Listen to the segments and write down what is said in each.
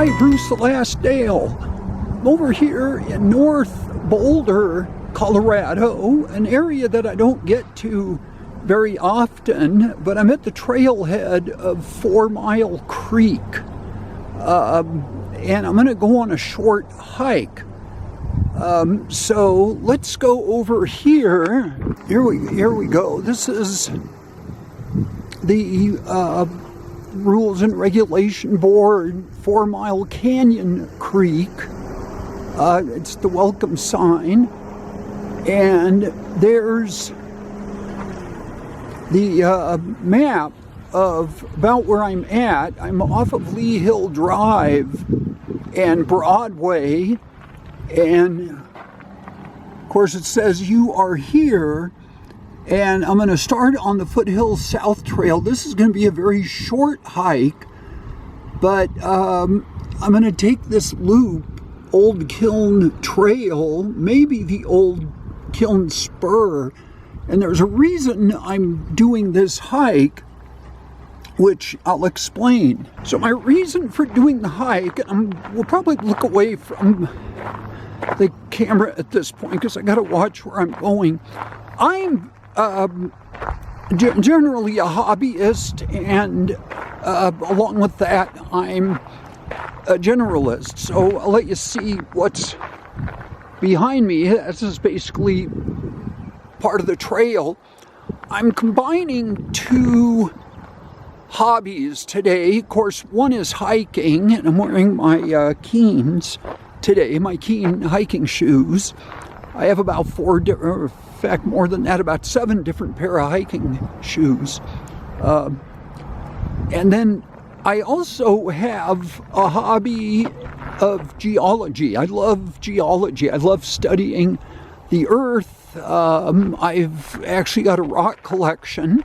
Hi, Bruce the Last Dale. I'm over here in North Boulder, Colorado, an area that I don't get to very often, but I'm at the trailhead of 4 Mile Creek. And I'm going to go on a short hike. So let's go over here. Here we go. This is the Rules and Regulation Board, 4 Mile Canyon Creek. It's the welcome sign. And there's the map of about where I'm at. I'm off of Lee Hill Drive and Broadway. And of course it says you are here. And I'm going to start on the Foothills South Trail. This is going to be a very short hike, but I'm going to take this loop, Old Kiln Trail, maybe the Old Kiln Spur. And there's a reason I'm doing this hike, which I'll explain. So my reason for doing the hike, and we'll probably look away from the camera at this point because I got to watch where I'm going. I'm generally a hobbyist, and along with that, I'm a generalist. So I'll let you see what's behind me. This is basically part of the trail. I'm combining two hobbies today. Of course, one is hiking, and I'm wearing my Keens today, my Keen hiking shoes. I have about in fact, more than that, about 7 different pair of hiking shoes. And then I also have a hobby of geology. I love geology. I love studying the earth. I've actually got a rock collection.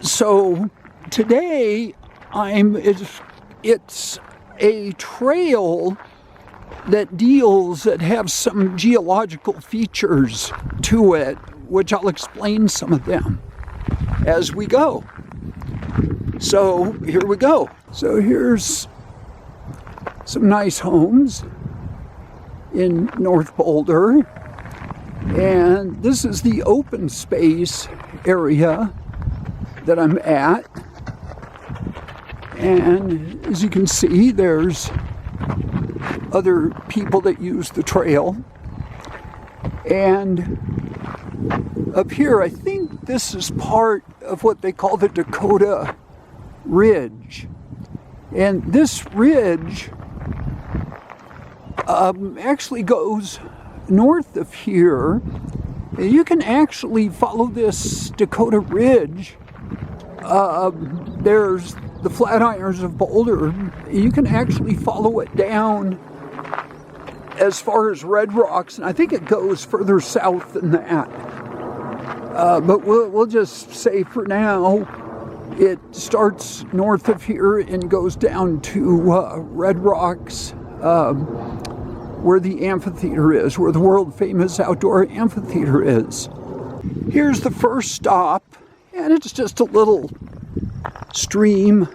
So today it's a trail that have some geological features to it, which I'll explain some of them as we go. So here we go. So here's some nice homes in North Boulder, and this is the open space area that I'm at. And as you can see, there's other people that use the trail. And up here, I think this is part of what they call the Dakota Ridge. And this ridge actually goes north of here. You can actually follow this Dakota Ridge. There's the Flatirons of Boulder. You can actually follow it down as far as Red Rocks, and I think it goes further south than that. But we'll just say for now, it starts north of here and goes down to Red Rocks, where the amphitheater is, where the world-famous outdoor amphitheater is. Here's the first stop, and it's just a little stream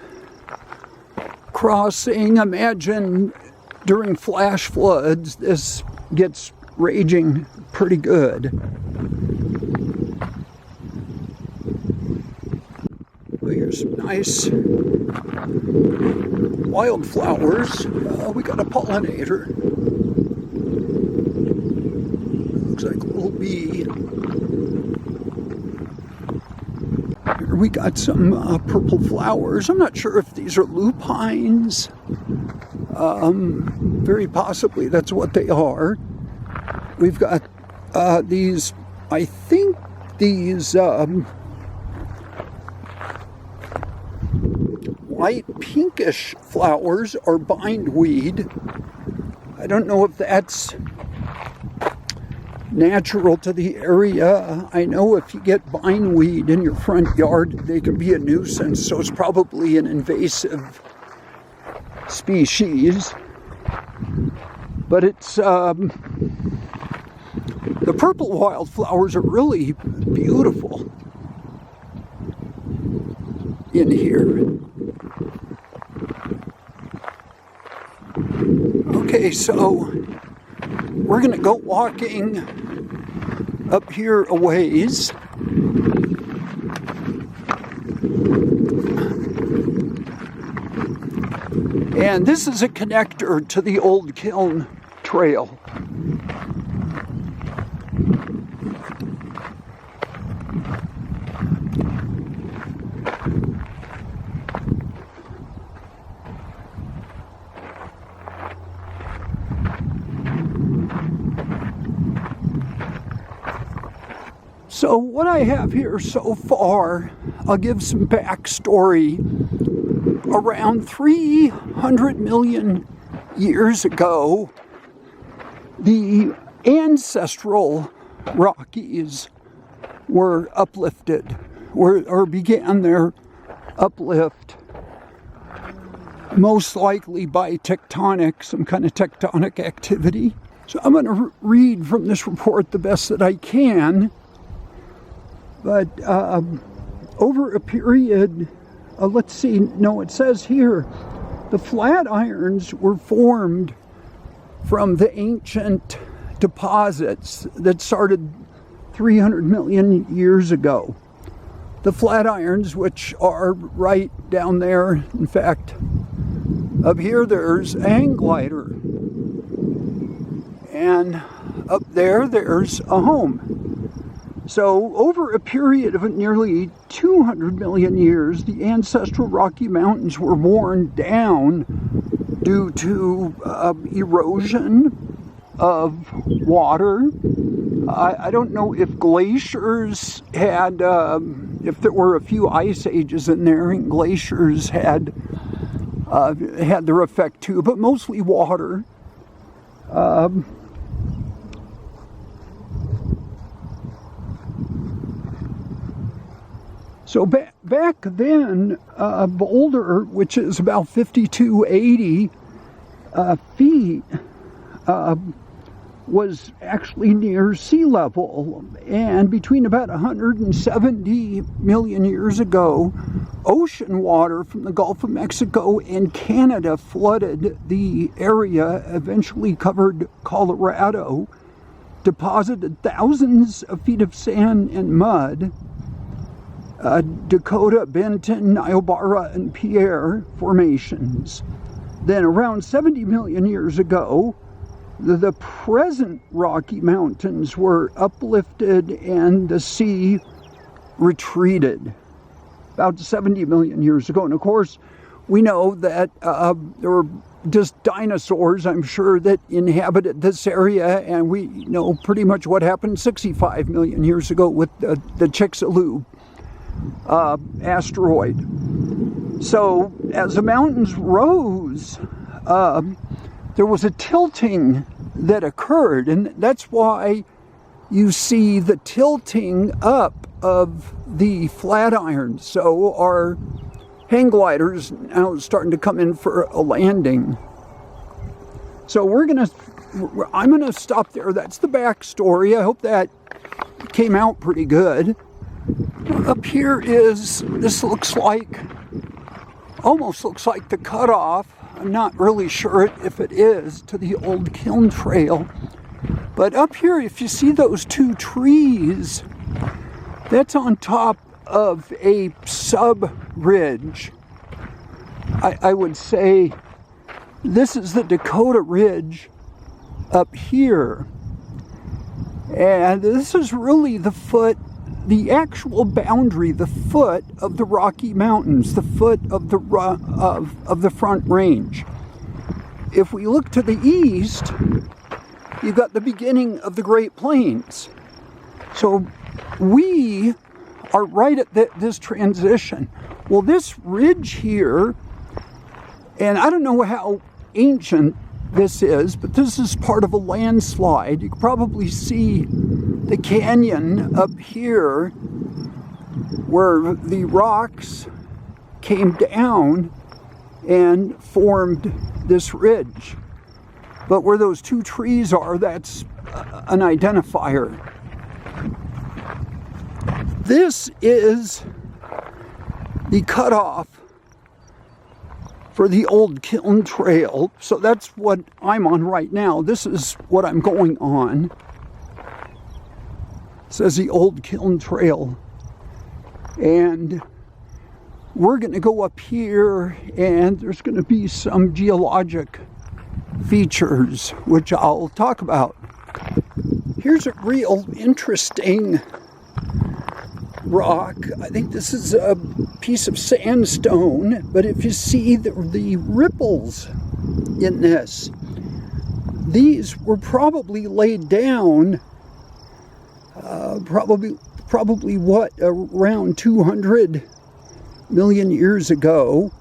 crossing. Imagine during flash floods, this gets raging pretty good. Well, here's some nice wildflowers. We got a pollinator. Looks like a little bee. Here we got some purple flowers. I'm not sure if these are lupines. Very possibly that's what they are. We've got these, I think these light pinkish flowers are bindweed. I don't know if that's natural to the area. I know if you get bindweed in your front yard, they can be a nuisance, so it's probably an invasive species. But it's the purple wildflowers are really beautiful in here. Okay, so we're going to go walking up here a ways. And this is a connector to the Old Kiln Trail. So what I have here so far, I'll give some backstory. Around 300 million years ago, the ancestral Rockies were uplifted, or began their uplift, most likely by some kind of tectonic activity. So I'm going to read from this report the best that I can. But over a period, it says here, the Flatirons were formed from the ancient deposits that started 300 million years ago. The Flatirons, which are right down there, in fact, up here there's a hang glider. And up there, there's a home. So over a period of nearly 200 million years, the ancestral Rocky Mountains were worn down due to erosion of water. I don't know if glaciers had, if there were a few ice ages in there, and glaciers had their effect too, but mostly water. So back then, Boulder, which is about 5,280 feet, was actually near sea level. And between about 170 million years ago, ocean water from the Gulf of Mexico and Canada flooded the area, eventually covered Colorado, deposited thousands of feet of sand and mud. Dakota, Benton, Niobrara, and Pierre formations. Then around 70 million years ago, the present Rocky Mountains were uplifted and the sea retreated. About 70 million years ago. And of course, we know that there were just dinosaurs, I'm sure, that inhabited this area, and we know pretty much what happened 65 million years ago with the Chicxulub asteroid. So as the mountains rose, there was a tilting that occurred, and that's why you see the tilting up of the Flatirons. So our hang gliders now starting to come in for a landing. So I'm gonna stop there. That's the backstory. I hope that came out pretty good. Up here almost looks like the cutoff. I'm not really sure if it is, to the Old Kiln Trail. But up here, if you see those two trees, that's on top of a sub-ridge. I would say this is the Dakota Ridge up here. And this is really the actual boundary, the foot of the Rocky Mountains, the foot of the Front Range. If we look to the east, you've got the beginning of the Great Plains. So we are right at this transition. Well, this ridge here, and I don't know how ancient this is, but this is part of a landslide. You can probably see the canyon up here where the rocks came down and formed this ridge. But where those two trees are, that's an identifier. This is the cutoff for the Old Kiln Trail. So that's what I'm on right now. This is what I'm going on. It says the Old Kiln Trail. And we're going to go up here, and there's going to be some geologic features, which I'll talk about. Here's a real interesting rock. I think this is a piece of sandstone, but if you see the ripples in this, these were probably laid down probably what, around 200 million years ago.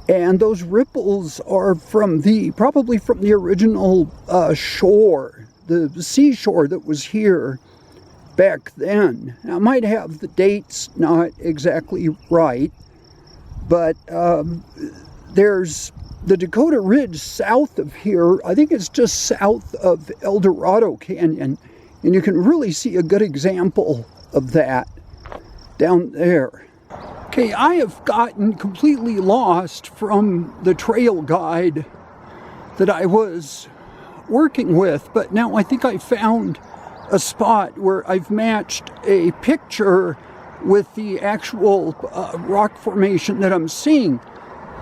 And those ripples are probably from the original shore, the seashore that was here back then. Now, I might have the dates not exactly right, but there's the Dakota Ridge south of here. I think it's just south of El Dorado Canyon, and you can really see a good example of that down there. Okay, I have gotten completely lost from the trail guide that I was working with, but now I think I found a spot where I've matched a picture with the actual rock formation that I'm seeing.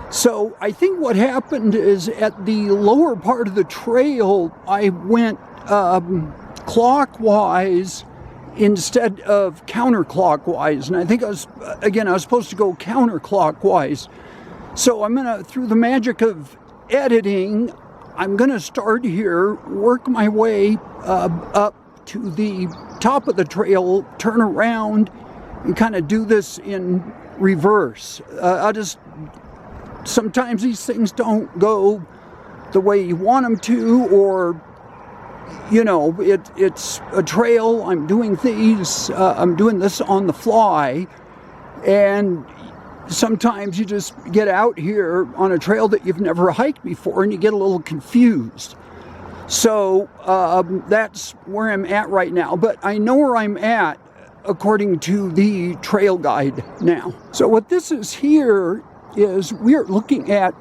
So I think what happened is at the lower part of the trail, I went clockwise instead of counterclockwise. And I think I was supposed to go counterclockwise. So I'm going to, through the magic of editing, I'm going to start here, work my way up to the top of the trail, turn around, and kind of do this in reverse. Sometimes these things don't go the way you want them to, or, you know, it's a trail. I'm doing this on the fly, and sometimes you just get out here on a trail that you've never hiked before and you get a little confused. So that's where I'm at right now, but I know where I'm at according to the trail guide now. So what this is here is we're looking at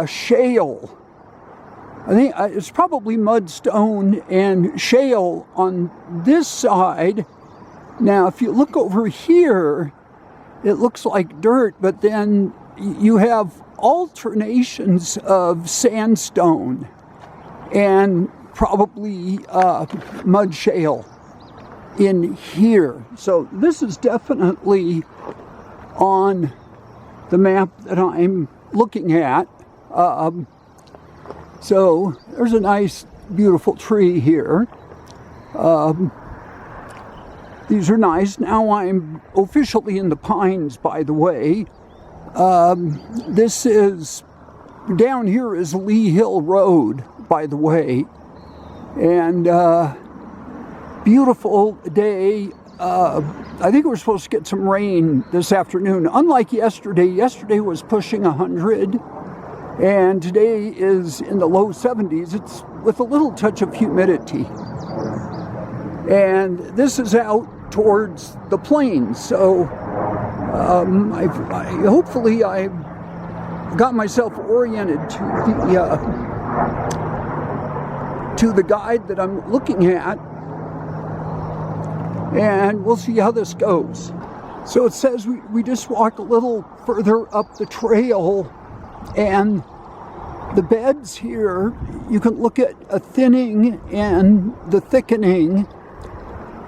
shale. I think it's probably mudstone and shale on this side. Now, if you look over here, it looks like dirt, but then you have alternations of sandstone and probably mud shale in here. So this is definitely on the map that I'm looking at. So there's a nice, beautiful tree here. These are nice. Now I'm officially in the pines, by the way. This is, down here is Lee Hill Road, by the way. And beautiful day. I think we're supposed to get some rain this afternoon. Unlike yesterday. Yesterday was pushing 100. And today is in the low 70s. It's with a little touch of humidity. And this is out towards the plains. So hopefully I've got myself oriented to the guide that I'm looking at. And we'll see how this goes. So it says we just walk a little further up the trail, and the beds here, you can look at a thinning and the thickening.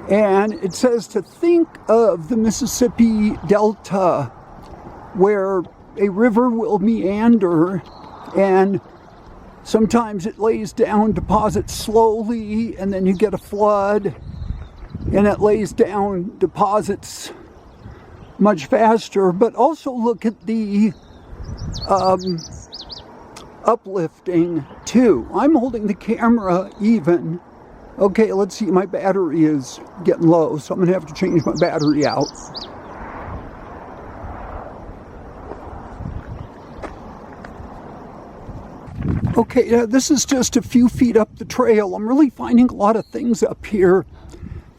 And it says to think of the Mississippi Delta, where a river will meander, and sometimes it lays down deposits slowly, and then you get a flood, and it lays down deposits much faster. But also look at the uplifting too. I'm holding the camera even. Okay, let's see, my battery is getting low, so I'm gonna have to change my battery out. Okay, this is just a few feet up the trail. I'm really finding a lot of things up here.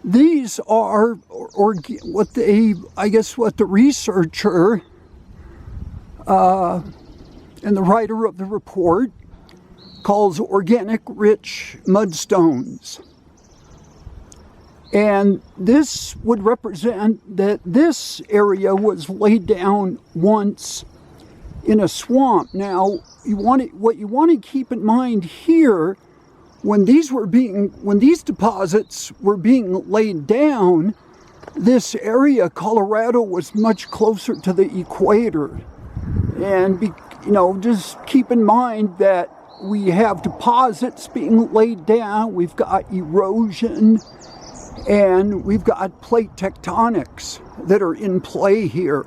These are what the researcher and the writer of the report calls organic rich mudstones. And this would represent that this area was laid down once in a swamp. Now, what you want to keep in mind here, when these deposits were being laid down, this area, Colorado, was much closer to the equator. And just keep in mind that we have deposits being laid down, we've got erosion, and we've got plate tectonics that are in play here.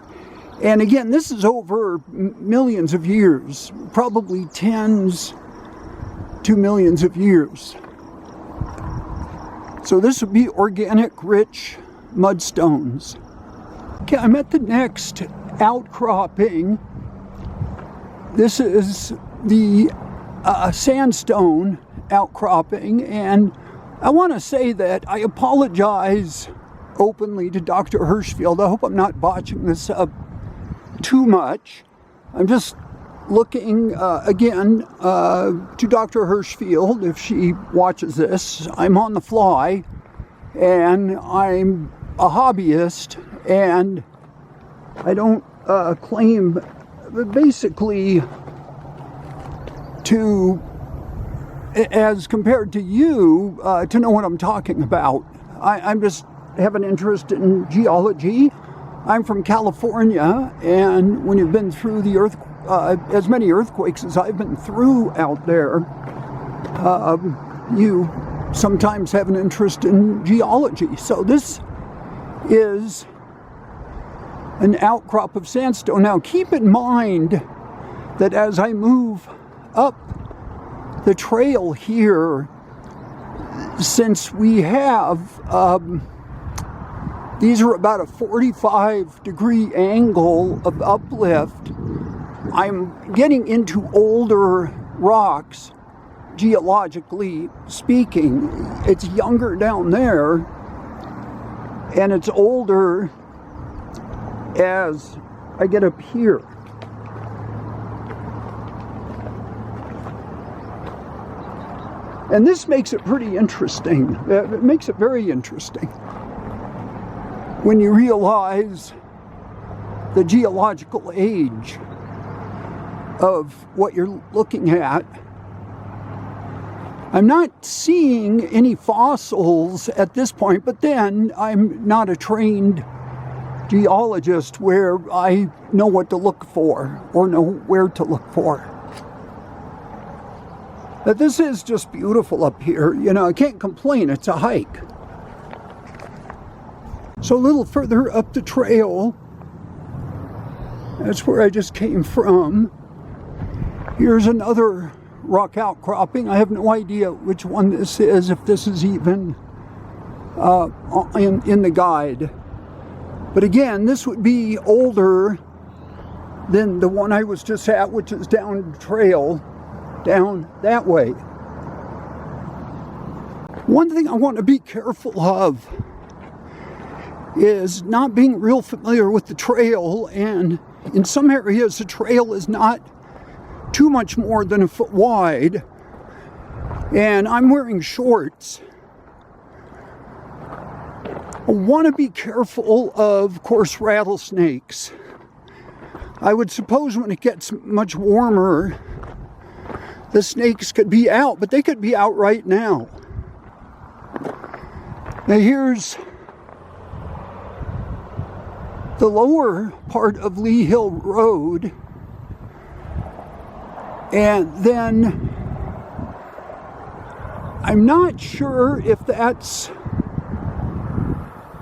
And again, this is over millions of years, probably tens to millions of years. So this would be organic rich mudstones. Okay, I'm at the next outcropping. This is the sandstone outcropping, and I want to say that I apologize openly to Dr. Hirschfield. I hope I'm not botching this up too much. I'm just looking again to Dr. Hirschfield if she watches this. I'm on the fly, and I'm a hobbyist, and I don't claim basically to, as compared to you, to know what I'm talking about. I'm just have an interest in geology. I'm from California, and when you've been through the earth, as many earthquakes as I've been through out there, you sometimes have an interest in geology. So this is an outcrop of sandstone. Now keep in mind that as I move up the trail here, since we have these are about a 45-degree angle of uplift, I'm getting into older rocks, geologically speaking. It's younger down there, and it's older as I get up here. And this makes it pretty interesting. It makes it very interesting when you realize the geological age of what you're looking at. I'm not seeing any fossils at this point, but then I'm not a trained geologist where I know what to look for or know where to look for. But this is just beautiful up here. I can't complain. It's a hike. So a little further up the trail, that's where I just came from. Here's another rock outcropping. I have no idea which one this is, if this is even in the guide. But again, this would be older than the one I was just at, which is down the trail, down that way. One thing I want to be careful of is not being real familiar with the trail, and in some areas the trail is not too much more than a foot wide, and I'm wearing shorts. I want to be careful of course, rattlesnakes. I would suppose when it gets much warmer, the snakes could be out, but they could be out right now. Now here's the lower part of Lee Hill Road, and then I'm not sure if that's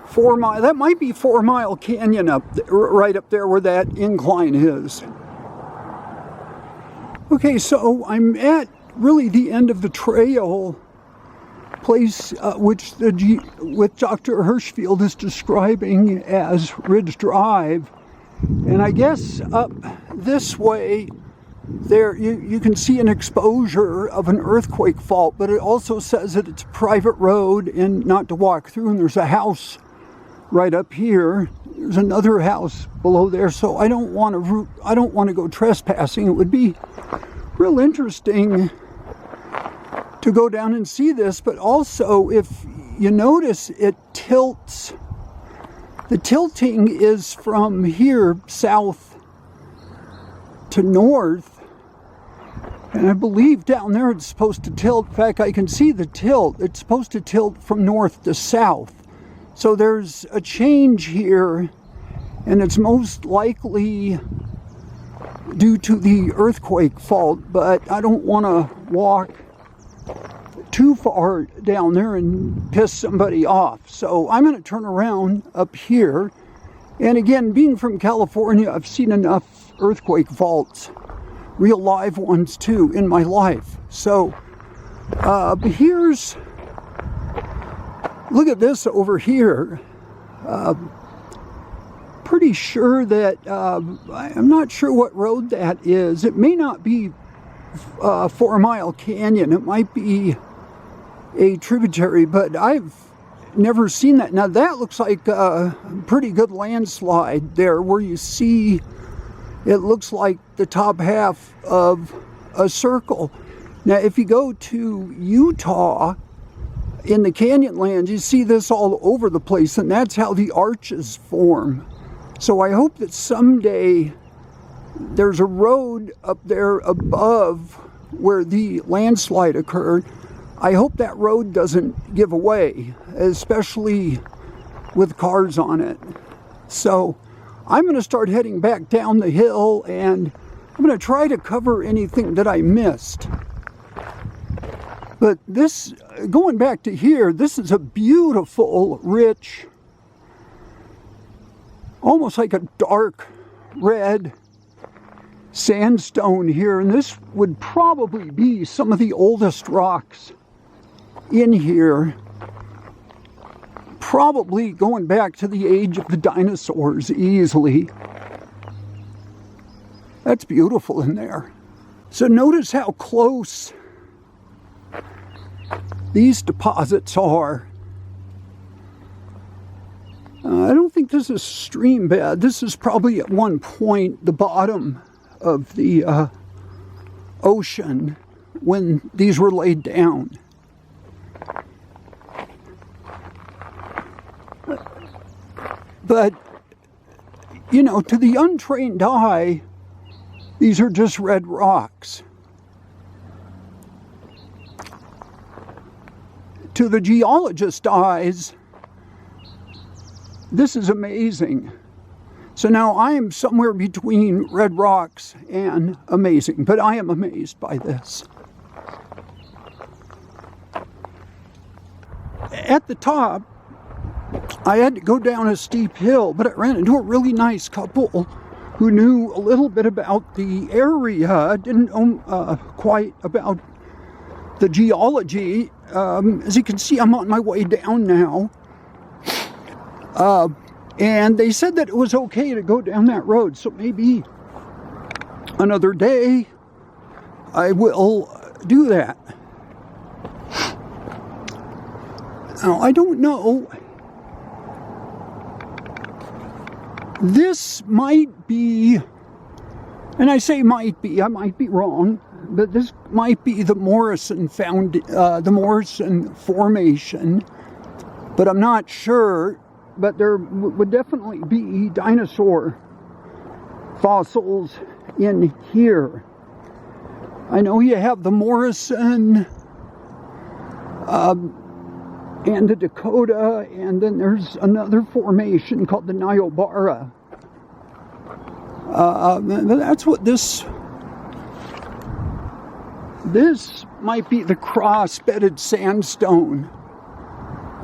4 Mile. That might be 4 Mile Canyon right up there where that incline is. Okay, so I'm at really the end of the trail, place which Dr. Hirschfield is describing as Ridge Drive. And I guess up this way, there you can see an exposure of an earthquake fault, but it also says that it's a private road and not to walk through, and there's a house right up here. There's another house below there, so I don't want to go trespassing. It would be real interesting to go down and see this, but also if you notice, it tilts. The tilting is from here south to north, and I believe down there it's supposed to tilt. In fact, I can see the tilt. It's supposed to tilt from north to south. So there's a change here, and it's most likely due to the earthquake fault, but I don't want to walk too far down there and piss somebody off. So I'm going to turn around up here. And again, being from California, I've seen enough earthquake faults, real live ones too, in my life. So look at this over here. Pretty sure that, I'm not sure what road that is. It may not be 4 Mile Canyon. It might be a tributary, but I've never seen that. Now that looks like a pretty good landslide there, where you see it looks like the top half of a circle. Now if you go to Utah, in the Canyonlands, you see this all over the place, and that's how the arches form. So I hope that someday there's a road up there above where the landslide occurred. I hope that road doesn't give away, especially with cars on it. So I'm going to start heading back down the hill, and I'm going to try to cover anything that I missed. But this, going back to here, this is a beautiful, rich, almost like a dark red sandstone here. And this would probably be some of the oldest rocks in here. Probably going back to the age of the dinosaurs easily. That's beautiful in there. So notice how close these deposits are. I don't think this is stream bed. This is probably at one point the bottom of the ocean when these were laid down. But, you know, to the untrained eye, these are just red rocks. To the geologist eyes, this is amazing. So now I am somewhere between red rocks and amazing, but I am amazed by this. At the top, I had to go down a steep hill, but I ran into a really nice couple who knew a little bit about the area, didn't know quite about the geology. As you can see, I'm on my way down now. And they said that it was okay to go down that road. So maybe another day I will do that. Now, I don't know. This might be, and I say might be, I might be wrong, but this might be the Morrison Formation, but I'm not sure. But there would definitely be dinosaur fossils in here. I know you have the Morrison and the Dakota, and then there's another formation called the Niobrara. That's what this might be, the cross-bedded sandstone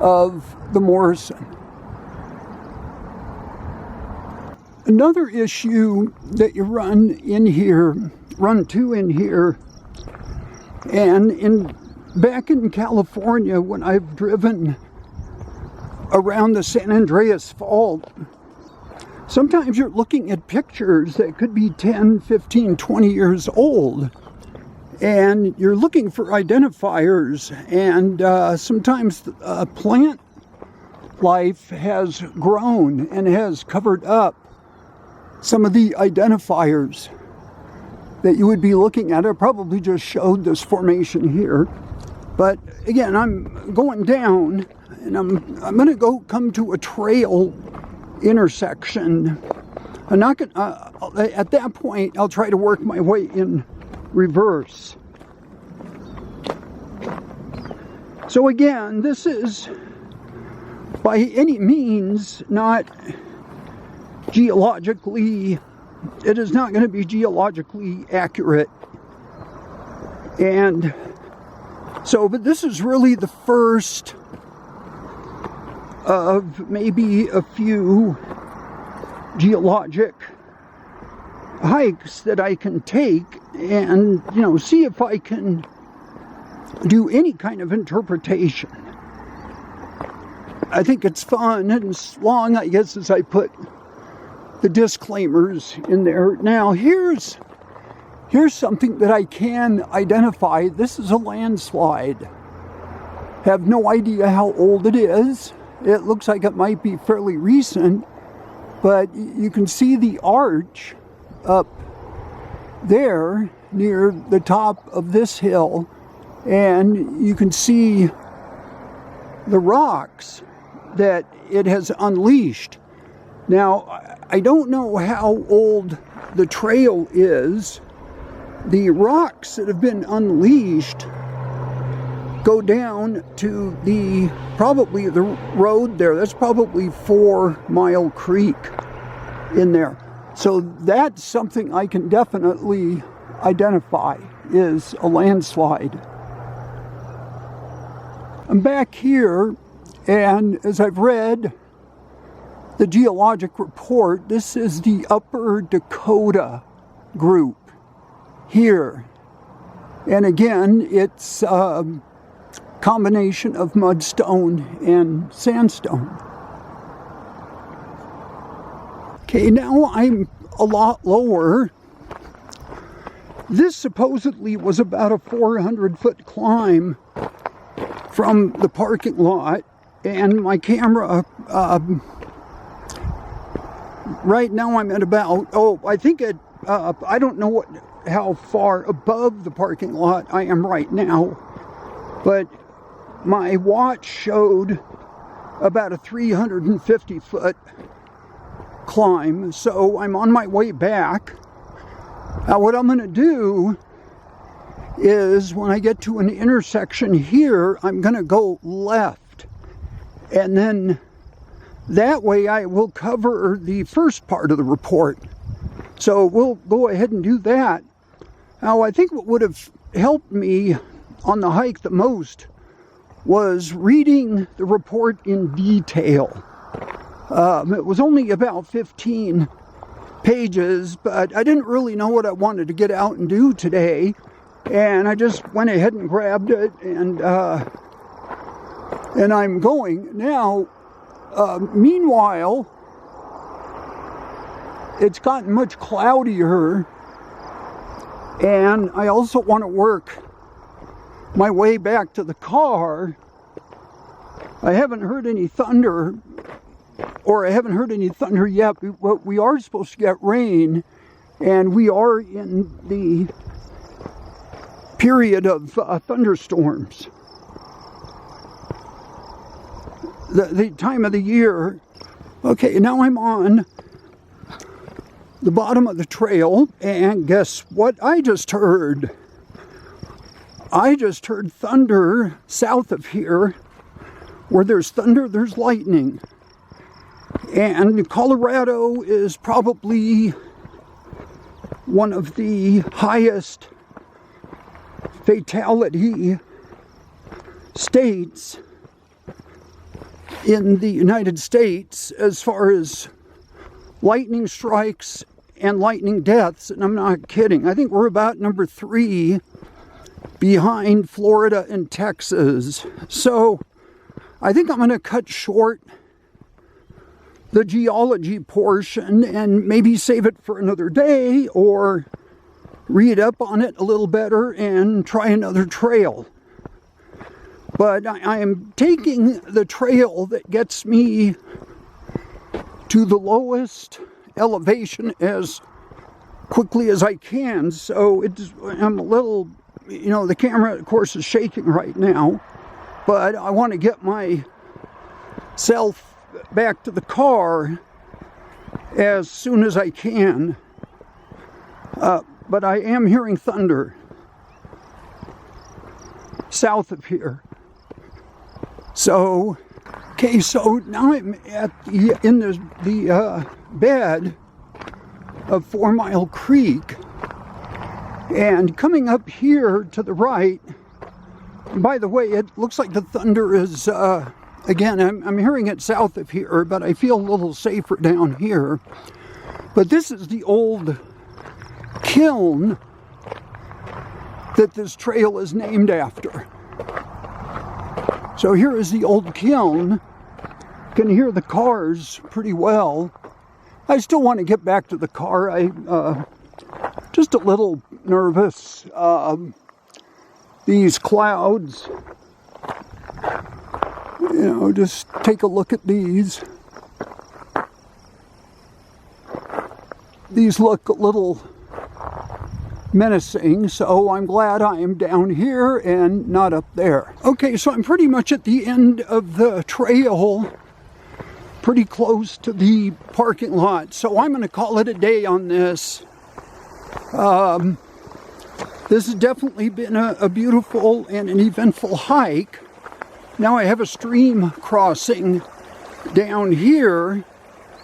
of the Morrison. Another issue that you run to in here, and back in California when I've driven around the San Andreas Fault, sometimes you're looking at pictures that could be 10, 15, 20 years old, and you're looking for identifiers, and sometimes plant life has grown and has covered up some of the identifiers that you would be looking at. I probably just showed this formation here. But again, I'm going down, and I'm going to come to a trail intersection. I'm not going at that point, I'll try to work my way in reverse. So again, this is by any means not geologically, it is not going to be geologically accurate. And so, but this is really the first of maybe a few geologic hikes that I can take and, see if I can do any kind of interpretation. I think it's fun, and as long, I guess, as I put the disclaimers in there. Now, here's something that I can identify. This is a landslide. Have no idea how old it is. It looks like it might be fairly recent, but you can see the arch up there near the top of this hill, and you can see the rocks that it has unleashed. Now, I don't know how old the trail is. The rocks that have been unleashed go down to probably the road there. That's probably 4 Mile Creek in there. So that's something I can definitely identify is a landslide. I'm back here, and as I've read the geologic report, this is the Upper Dakota group here. And again, it's a combination of mudstone and sandstone. Okay, now I'm a lot lower. This supposedly was about a 400-foot climb from the parking lot, and my camera, right now I'm at about, I think I don't know how far above the parking lot I am right now, but my watch showed about a 350-foot climb, so I'm on my way back. Now what I'm going to do is when I get to an intersection here, I'm going to go left, and then that way I will cover the first part of the report. So we'll go ahead and do that. Now, I think what would have helped me on the hike the most was reading the report in detail. It was only about 15 pages, but I didn't really know what I wanted to get out and do today, and I just went ahead and grabbed it, and I'm going. Now, meanwhile, it's gotten much cloudier, and I also want to work my way back to the car. I haven't heard any thunder, or I haven't heard any thunder yet, but we are supposed to get rain, and we are in the period of thunderstorms. The time of the year. Okay, now I'm on the bottom of the trail, and guess what I just heard? I just heard thunder south of here. Where there's thunder, there's lightning. And Colorado is probably one of the highest fatality states in the United States as far as lightning strikes and lightning deaths, and I'm not kidding. I think we're about number 3 behind Florida and Texas. So I think I'm going to cut short the geology portion and maybe save it for another day, or read up on it a little better and try another trail. But I am taking the trail that gets me to the lowest elevation as quickly as I can. So I'm a little, the camera, of course, is shaking right now. But I want to get myself back to the car as soon as I can. But I am hearing thunder south of here. So, okay, so now I'm in the bed of 4 Mile Creek, and coming up here to the right, and by the way, it looks like the thunder is, again, I'm hearing it south of here, but I feel a little safer down here. But this is the old kiln that this trail is named after. So here is the old kiln. You can hear the cars pretty well. I still want to get back to the car. I'm just a little nervous. These clouds, just take a look at these. These look a little menacing, so I'm glad I am down here and not up there. Okay, so I'm pretty much at the end of the trail, pretty close to the parking lot, so I'm going to call it a day on this. This has definitely been a beautiful and an eventful hike. Now I have a stream crossing down here.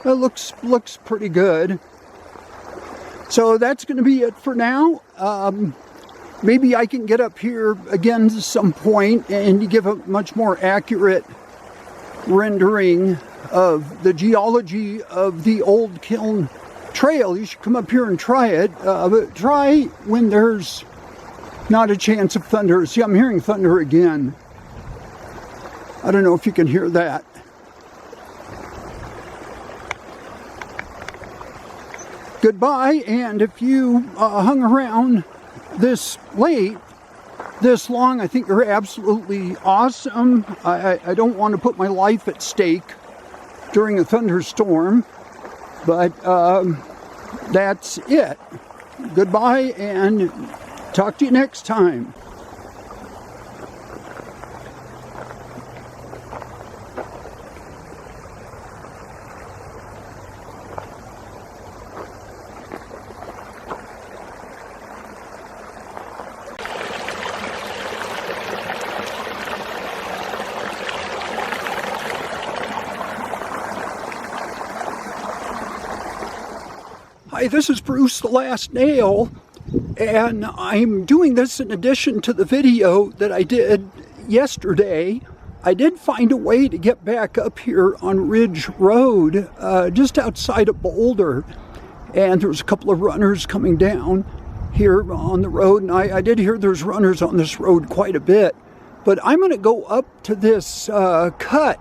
That looks pretty good. So that's going to be it for now. Maybe I can get up here again at some point and give a much more accurate rendering of the geology of the Old Kiln Trail. You should come up here and try it. But try when there's not a chance of thunder. See, I'm hearing thunder again. I don't know if you can hear that. Goodbye, and if you hung around this late, this long, I think you're absolutely awesome. I don't want to put my life at stake during a thunderstorm, but that's it. Goodbye, and talk to you next time. Hi, this is Bruce the Last Nail, and I'm doing this in addition to the video that I did yesterday. I did find a way to get back up here on Ridge Road, just outside of Boulder, and there was a couple of runners coming down here on the road, and I did hear there's runners on this road quite a bit, but I'm going to go up to this road cut.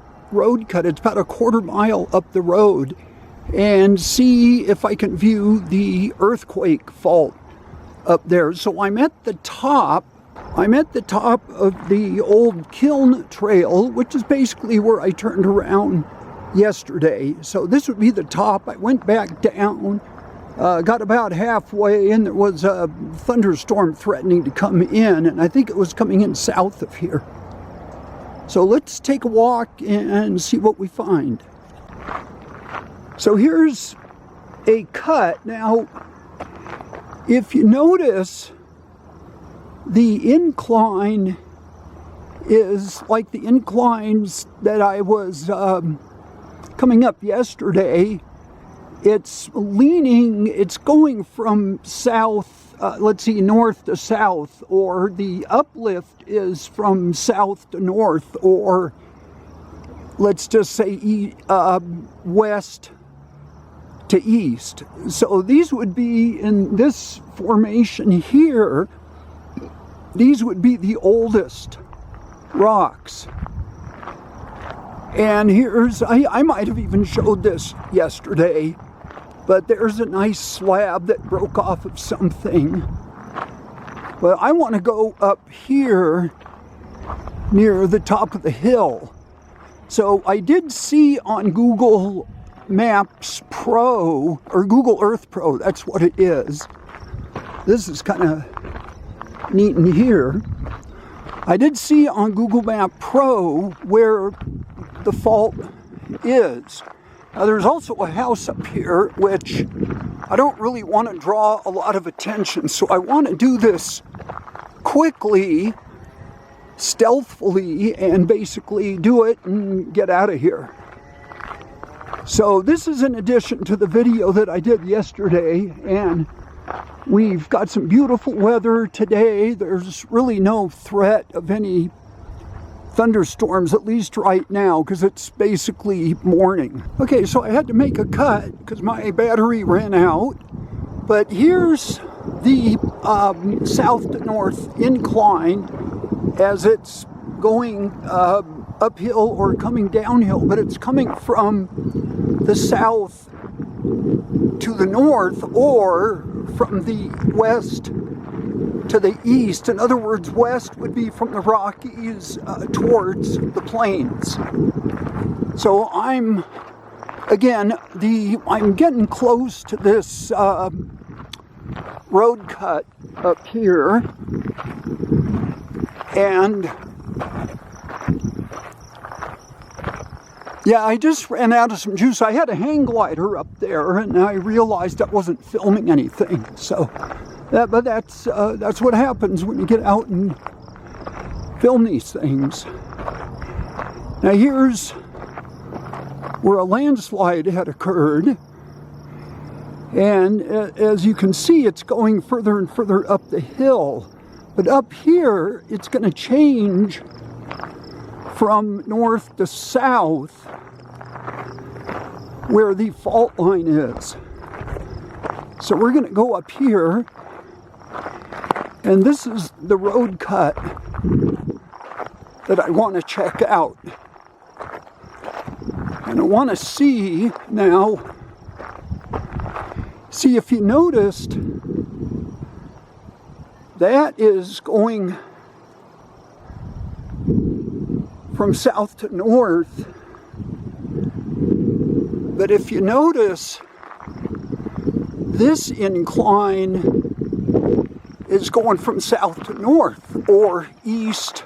It's about a quarter mile up the road, and see if I can view the earthquake fault up there. So I'm at the top of the Old Kiln Trail, which is basically where I turned around yesterday. So this would be the top. I went back down, got about halfway, and there was a thunderstorm threatening to come in, and I think it was coming in south of here. So let's take a walk and see what we find. So here's a cut. Now, if you notice, the incline is like the inclines that I was coming up yesterday. It's going from south, north to south, or the uplift is from south to north, or let's just say west to east. So these would be, in this formation here, these would be the oldest rocks. And here's, I might have even showed this yesterday, but there's a nice slab that broke off of something. But I want to go up here near the top of the hill. So I did see on Google Maps Pro, or Google Earth Pro, that's what it is. This is kind of neat in here. I did see on Google Map Pro where the fault is. Now there's also a house up here, which I don't really want to draw a lot of attention, so I want to do this quickly, stealthily, and basically do it and get out of here. So this is in addition to the video that I did yesterday, and we've got some beautiful weather today. There's really no threat of any thunderstorms, at least right now, because it's basically morning. Okay, so I had to make a cut because my battery ran out. But here's the south to north incline as it's going uphill or coming downhill, but it's coming from the south to the north or from the west to the east. In other words, west would be from the Rockies towards the plains. So I'm getting close to this road cut up here, and yeah, I just ran out of some juice. I had a hang glider up there, and I realized I wasn't filming anything. So, but that's what happens when you get out and film these things. Now here's where a landslide had occurred, and as you can see, it's going further and further up the hill. But up here, it's going to change from north to south where the fault line is. So we're going to go up here, and this is the road cut that I want to check out. And I want to see now, see if you noticed, that is going from south to north. But if you notice, this incline is going from south to north or east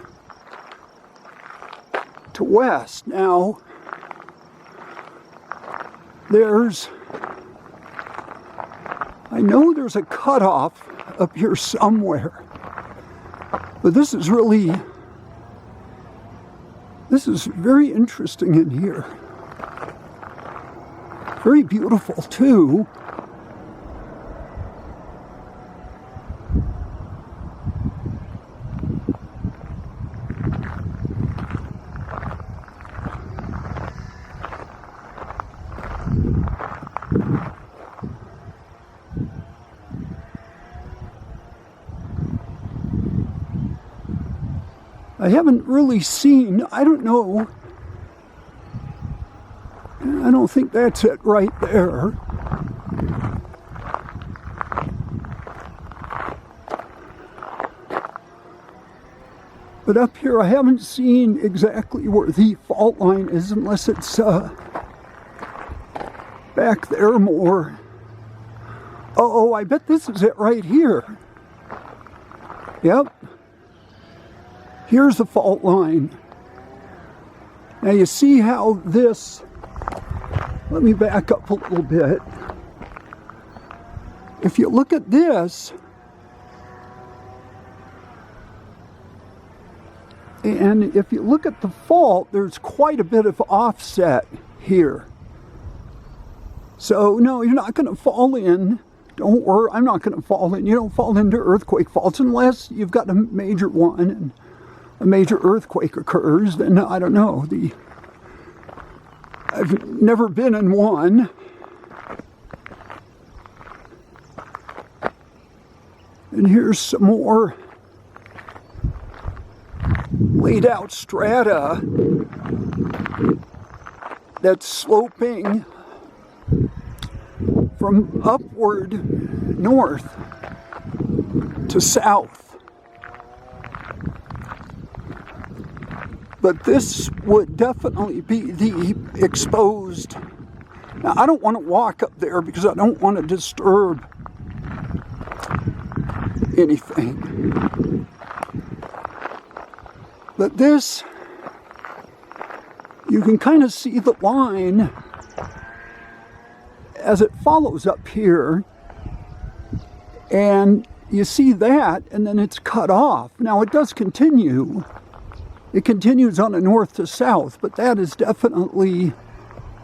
to west. Now, I know there's a cutoff up here somewhere, but this is very interesting in here. Very beautiful too. I haven't really seen, I don't know, I don't think that's it right there. But up here I haven't seen exactly where the fault line is, unless it's back there more. Oh, I bet this is it right here. Yep. Here's the fault line. Now you see how this, let me back up a little bit. If you look at this, and if you look at the fault, there's quite a bit of offset here. So no, you're not going to fall in. Don't worry, I'm not going to fall in. You don't fall into earthquake faults unless you've got a major one and a major earthquake occurs. Then I don't know. I've never been in one. And here's some more laid out strata that's sloping from upward north to south. But this would definitely be the exposed. Now, I don't want to walk up there because I don't want to disturb anything. But this, you can kind of see the line as it follows up here. And you see that, and then it's cut off. Now, it does continue. It continues on a north to south, but that is definitely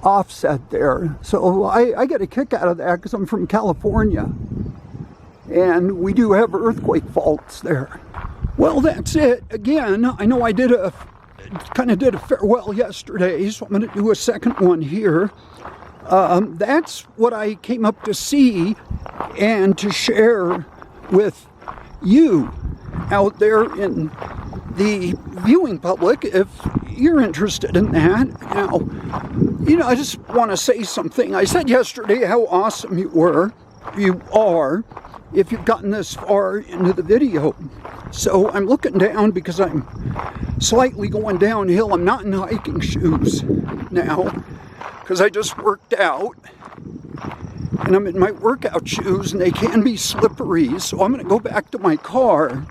offset there. So I get a kick out of that because I'm from California. And we do have earthquake faults there. Well, that's it. Again, I know I did kind of did a farewell yesterday, so I'm going to do a second one here. That's what I came up to see and to share with you out there in the viewing public, if you're interested in that. Now, I just want to say something. I said yesterday how awesome you are, if you've gotten this far into the video. So I'm looking down because I'm slightly going downhill. I'm not in hiking shoes now because I just worked out. And I'm in my workout shoes, and they can be slippery. So I'm going to go back to my car,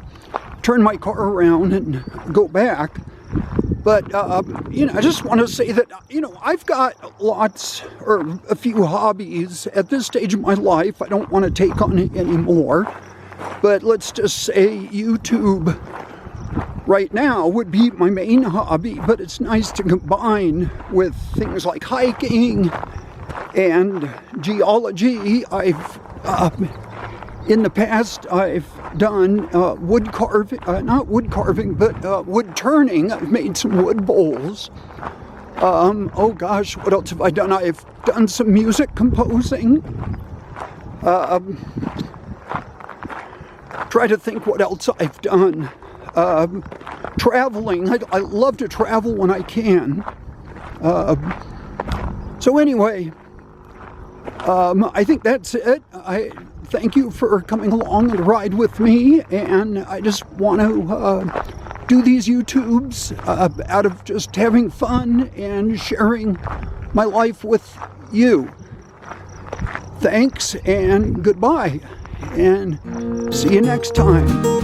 turn my car around, and go back. But, I just want to say that, I've got a few hobbies at this stage of my life. I don't want to take on it anymore. But let's just say YouTube right now would be my main hobby. But it's nice to combine with things like hiking and geology. In the past, I've done wood carving, not wood carving, but wood turning. I've made some wood bowls. Oh gosh, what else have I done? I've done some music composing. Try to think what else I've done. Traveling. I love to travel when I can. So anyway, I think that's it. I thank you for coming along and ride with me, and I just want to do these YouTubes out of just having fun and sharing my life with you. Thanks and goodbye, and see you next time.